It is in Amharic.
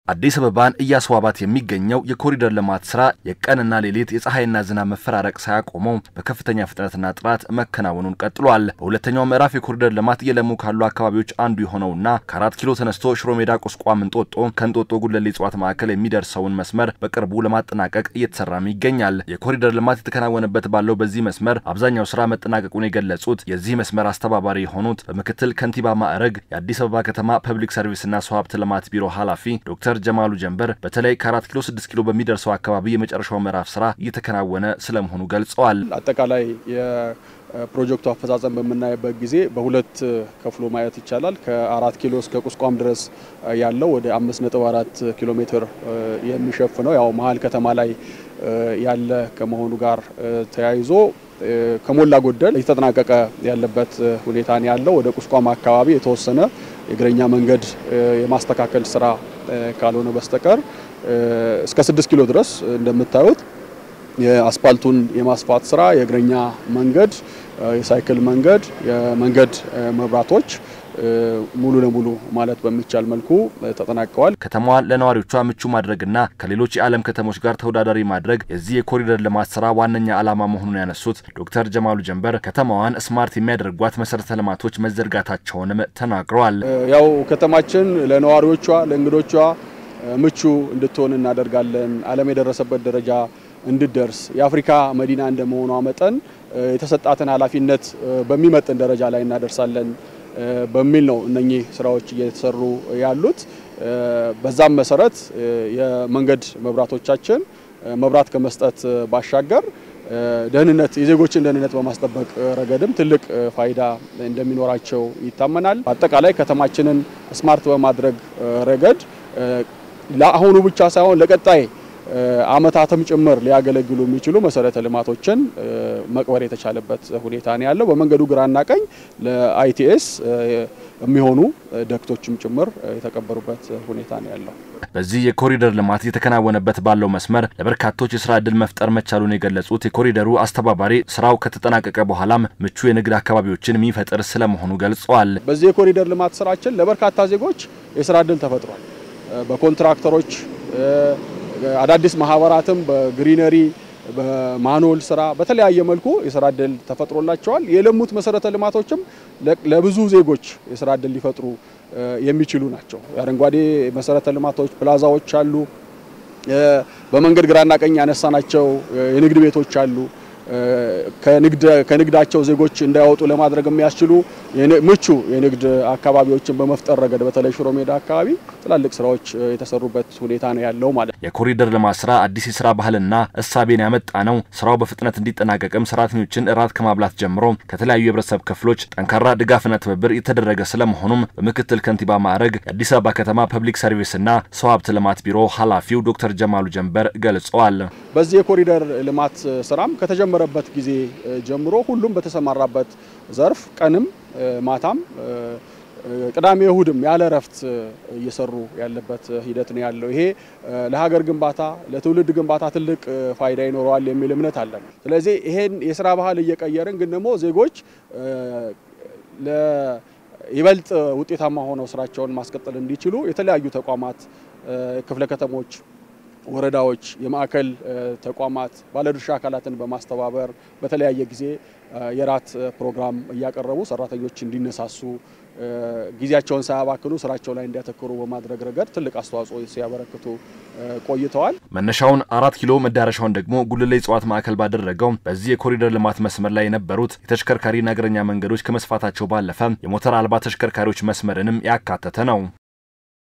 አዲስ አበባን እያስዋባት የሚገኘው የኮሪደር ልማት ስራ የቀንና ሌሊት የፀሐይና ዝናብ መፈራረቅ ሳያቆመው በከፍተኛ ፍጥነትና ጥራት መከናወኑን ቀጥሏል። በሁለተኛው ምዕራፍ የኮሪደር ልማት እየለሙ ካሉ አካባቢዎች አንዱ የሆነውና ከ4 ኪሎ ተነስቶ ሽሮ ሜዳ ቁስቋም እንጦጦ ከእንጦጦ ጉለሌ እጽዋት ማዕከል የሚደርሰውን መስመር በቅርቡ ለማጠናቀቅ እየተሰራም ይገኛል። የኮሪደር ልማት የተከናወነበት ባለው በዚህ መስመር አብዛኛው ስራ መጠናቀቁን የገለጹት የዚህ መስመር አስተባባሪ የሆኑት በምክትል ከንቲባ ማዕረግ የአዲስ አበባ ከተማ ፐብሊክ ሰርቪስና ሰው ሀብት ልማት ቢሮ ኃላፊ ዶክተር ጀማሉ ጀንበር በተለይ ከ4 ኪሎ 6 ኪሎ በሚደርሰው አካባቢ የመጨረሻው ምዕራፍ ስራ እየተከናወነ ስለመሆኑ ገልጸዋል። አጠቃላይ የፕሮጀክቱ አፈጻጸም በመናየበት ጊዜ በሁለት ከፍሎ ማየት ይቻላል። ከ4 ኪሎ እስከ ቁስቋም ድረስ ያለው ወደ 5.4 ኪሎ ሜትር የሚሸፍነው ያው መሃል ከተማ ላይ ያለ ከመሆኑ ጋር ተያይዞ ከሞላ ጎደል እየተጠናቀቀ ያለበት ሁኔታ ነው ያለው። ወደ ቁስቋም አካባቢ የተወሰነ የእግረኛ መንገድ የማስተካከል ስራ ካልሆነ በስተቀር እስከ 6 ኪሎ ድረስ እንደምታዩት የአስፋልቱን የማስፋት ስራ፣ የእግረኛ መንገድ፣ የሳይክል መንገድ፣ የመንገድ መብራቶች ሙሉ ለሙሉ ማለት በሚቻል መልኩ ተጠናቀዋል። ከተማዋን ለነዋሪዎቿ ምቹ ማድረግና ከሌሎች የዓለም ከተሞች ጋር ተወዳዳሪ ማድረግ የዚህ የኮሪደር ልማት ስራ ዋነኛ ዓላማ መሆኑን ያነሱት ዶክተር ጀማሉ ጀንበር ከተማዋን ስማርት የሚያደርጓት መሰረተ ልማቶች መዘርጋታቸውንም ተናግረዋል። ያው ከተማችን ለነዋሪዎቿ ለእንግዶቿ ምቹ እንድትሆን እናደርጋለን። ዓለም የደረሰበት ደረጃ እንድትደርስ የአፍሪካ መዲና እንደመሆኗ መጠን የተሰጣትን ኃላፊነት በሚመጥን ደረጃ ላይ እናደርሳለን በሚል ነው እነኚህ ስራዎች እየተሰሩ ያሉት። በዛም መሰረት የመንገድ መብራቶቻችን መብራት ከመስጠት ባሻገር ደህንነት የዜጎችን ደህንነት በማስጠበቅ ረገድም ትልቅ ፋይዳ እንደሚኖራቸው ይታመናል። አጠቃላይ ከተማችንን ስማርት በማድረግ ረገድ ለአሁኑ ብቻ ሳይሆን ለቀጣይ አመታትም ጭምር ሊያገለግሉ የሚችሉ መሰረተ ልማቶችን መቅበር የተቻለበት ሁኔታ ነው ያለው። በመንገዱ ግራና ቀኝ ለአይቲኤስ የሚሆኑ ደክቶችም ጭምር የተቀበሩበት ሁኔታ ነው ያለው። በዚህ የኮሪደር ልማት የተከናወነበት ባለው መስመር ለበርካቶች የስራ ዕድል መፍጠር መቻሉን የገለጹት የኮሪደሩ አስተባባሪ ስራው ከተጠናቀቀ በኋላም ምቹ የንግድ አካባቢዎችን የሚፈጥር ስለመሆኑ ገልጸዋል። በዚህ የኮሪደር ልማት ስራችን ለበርካታ ዜጎች የስራ ዕድል ተፈጥሯል። በኮንትራክተሮች አዳዲስ ማህበራትም በግሪነሪ በማኑዋል ስራ በተለያየ መልኩ የስራ ዕድል ተፈጥሮላቸዋል። የለሙት መሰረተ ልማቶችም ለብዙ ዜጎች የስራ ዕድል ሊፈጥሩ የሚችሉ ናቸው። የአረንጓዴ መሰረተ ልማቶች ፕላዛዎች አሉ። በመንገድ ግራና ቀኝ ያነሳናቸው የንግድ ቤቶች አሉ። ከንግዳቸው ዜጎች እንዳይወጡ ለማድረግ የሚያስችሉ ምቹ የንግድ አካባቢዎችን በመፍጠር ረገድ በተለይ ሽሮ ሜዳ አካባቢ ትላልቅ ስራዎች የተሰሩበት ሁኔታ ነው ያለው ማለት ነው። የኮሪደር ልማት ስራ አዲስ የስራ ባህልና እሳቤን ያመጣ ነው። ስራው በፍጥነት እንዲጠናቀቅም ሰራተኞችን እራት ከማብላት ጀምሮ ከተለያዩ የህብረተሰብ ክፍሎች ጠንካራ ድጋፍና ትብብር የተደረገ ስለመሆኑም በምክትል ከንቲባ ማዕረግ የአዲስ አበባ ከተማ ፐብሊክ ሰርቪስና ሰው ሀብት ልማት ቢሮ ኃላፊው ዶክተር ጀማሉ ጀንበር ገልጸዋል። በዚህ የኮሪደር ልማት ስራም ከተጀመረበት ጊዜ ጀምሮ ሁሉም በተሰማራበት ዘርፍ ቀንም ማታም ቅዳሜ እሁድም ያለ ረፍት እየሰሩ ያለበት ሂደት ነው ያለው። ይሄ ለሀገር ግንባታ ለትውልድ ግንባታ ትልቅ ፋይዳ ይኖረዋል የሚል እምነት አለን። ስለዚህ ይሄን የስራ ባህል እየቀየርን ግን ደግሞ ዜጎች ለይበልጥ ውጤታማ ሆነው ስራቸውን ማስቀጠል እንዲችሉ የተለያዩ ተቋማት ክፍለ ከተሞች ወረዳዎች የማዕከል ተቋማት ባለድርሻ አካላትን በማስተባበር በተለያየ ጊዜ የራት ፕሮግራም እያቀረቡ ሰራተኞች እንዲነሳሱ ጊዜያቸውን ሳያባክኑ ስራቸው ላይ እንዲያተኩሩ በማድረግ ረገድ ትልቅ አስተዋጽኦ ሲያበረክቱ ቆይተዋል። መነሻውን 4 ኪሎ መዳረሻውን ደግሞ ጉለሌ እጽዋት ማዕከል ባደረገው በዚህ የኮሪደር ልማት መስመር ላይ የነበሩት የተሽከርካሪና እግረኛ መንገዶች ከመስፋታቸው ባለፈ የሞተር አልባ ተሽከርካሪዎች መስመርንም ያካተተ ነው።